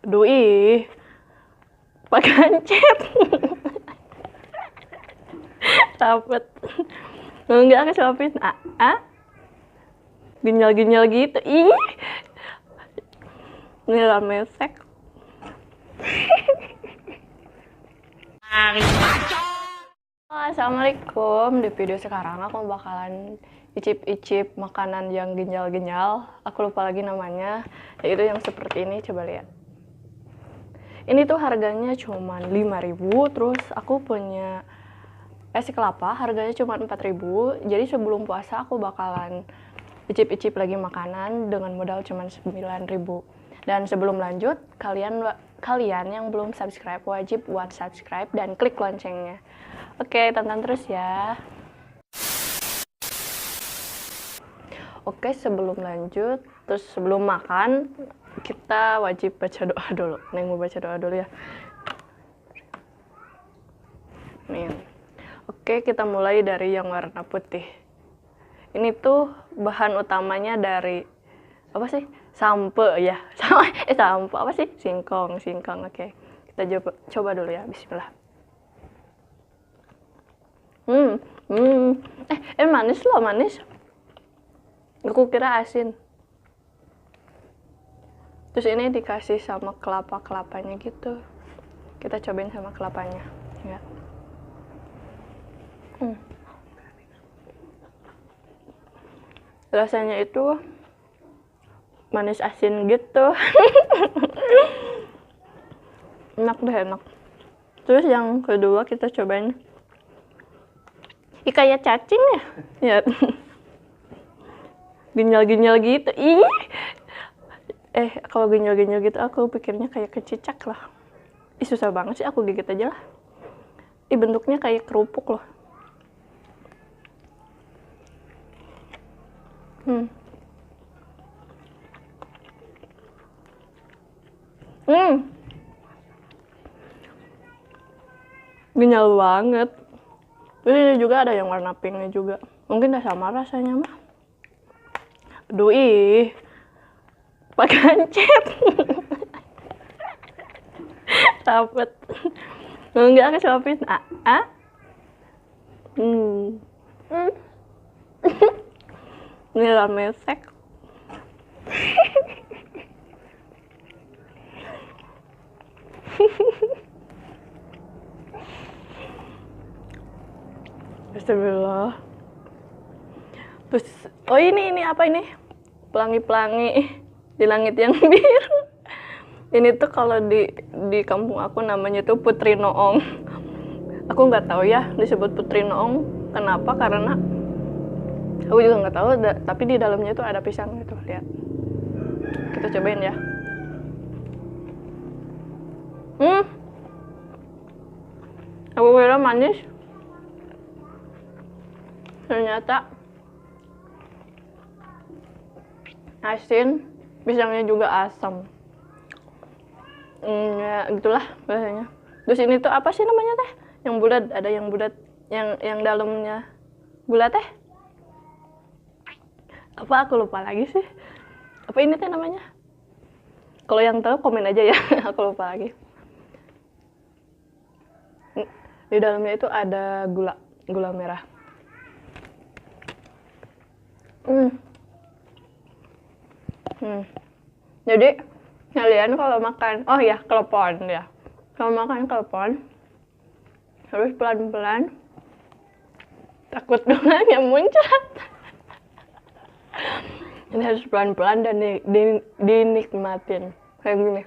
Doi, pakai hancet. Dapet. Enggak, aku suapin. Ginyal-ginyal gitu. Ih. Nilai mesek. Assalamualaikum. Di video sekarang aku bakalan icip-icip makanan yang ginyal-ginyal. Aku lupa lagi namanya. Yaitu yang seperti ini, coba lihat. Ini tuh harganya cuma 5.000. Terus aku punya es kelapa, harganya cuma 4.000. Jadi sebelum puasa aku bakalan icip-icip lagi makanan dengan modal cuma 9.000. Dan sebelum lanjut, kalian yang belum subscribe wajib buat subscribe dan klik loncengnya. Oke, tonton terus ya. Oke, sebelum lanjut, terus sebelum makan, kita wajib baca doa dulu. Neng mau baca doa dulu ya. Nih. Oke, kita mulai dari yang warna putih. Ini tuh bahan utamanya dari apa sih? Sampe ya. Sampe apa sih? Singkong. Oke. Kita coba dulu ya. Bismillah. Manis loh, manis. Aku kira asin. Terus ini dikasih sama kelapa-kelapanya gitu. Kita cobain sama kelapanya, ya. Rasanya itu manis asin gitu. Enak deh, enak. Terus yang kedua kita cobain. Kayak cacing ya? Ya. Ginyal-ginyal gitu. Ih. Kalau ginyal-ginyal gitu aku pikirnya kayak kecicak lah. Susah banget sih, aku gigit aja lah. Bentuknya kayak kerupuk loh. Ginyal banget. Terus ini juga ada yang warna pinknya juga. Mungkin udah sama rasanya mah. Doi, pakai hancet. Dapet. Enggak, aku suapin. Nilai mesek. Astagfirullah. Terus, ini apa ini? Pelangi-pelangi di langit yang biru. Ini tuh kalau di kampung aku namanya tuh Putri Noong. Aku nggak tahu ya disebut Putri Noong kenapa, karena aku juga nggak tahu. Tapi di dalamnya tuh ada pisang gitu, lihat. Kita cobain ya. Aku kira manis, ternyata asin, pisangnya juga asam. Ya gitulah rasanya. Terus ini tuh apa sih namanya teh? Yang bulat, ada yang bulat, yang dalamnya bulat teh. Apa aku lupa lagi sih. Apa ini teh namanya? Kalau yang tahu komen aja ya. Aku lupa lagi. Di dalamnya itu ada gula merah. Jadi kalian kalau makan, klepon ya. Kalau makan klepon harus pelan-pelan. Takut gulanya muncrat. Ini harus pelan-pelan dan dinikmatin kayak gini.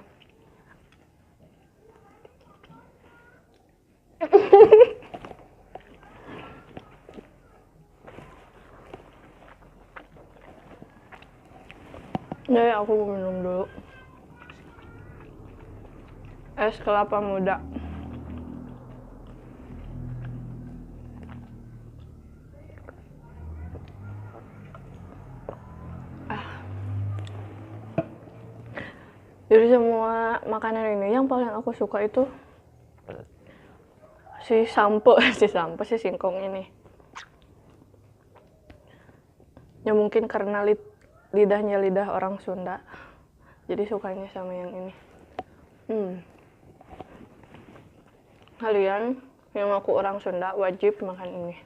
Jadi aku mau minum dulu es kelapa muda. Dari semua makanan ini yang paling aku suka itu si singkong ini. Ya mungkin karena lidahnya lidah orang Sunda, jadi sukanya sama yang ini. Kalian yang aku orang Sunda wajib makan ini.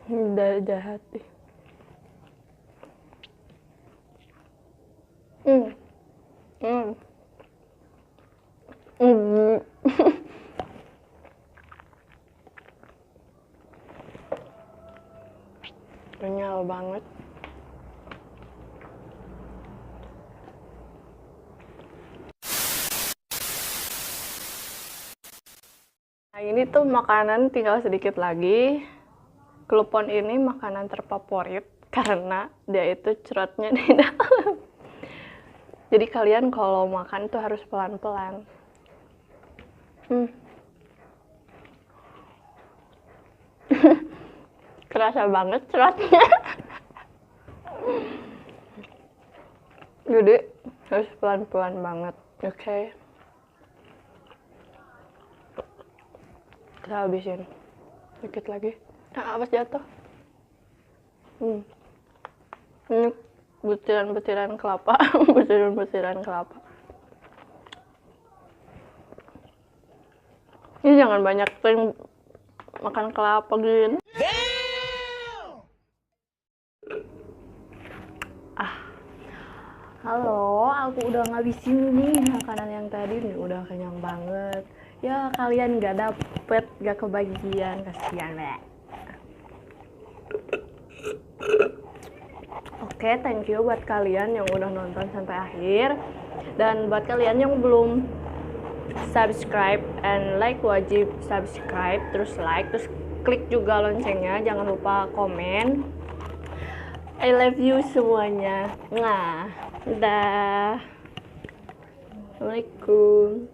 Udah jahat deh. Kenyal banget. Nah, ini tuh makanan tinggal sedikit lagi. Klepon ini makanan terfavorit karena dia itu cerotnya di dalam. Jadi kalian kalau makan tuh harus pelan-pelan. Kerasa banget cerotnya. Jadi harus pelan-pelan banget, oke? Kita habisin dikit lagi. Nah, awas jatuh. Ini butiran-butiran kelapa. Butiran-butiran kelapa. Ini jangan banyak sering makan kelapa gini. Halo, aku udah ngabisin nih makanan yang tadi nih, udah kenyang banget. Ya kalian gak dapet, gak kebagian, kasihan deh. Oke, thank you buat kalian yang udah nonton sampai akhir. Dan buat kalian yang belum subscribe and like, wajib subscribe, terus like, terus klik juga loncengnya, jangan lupa komen. I love you semuanya. Nah, udah. Assalamualaikum.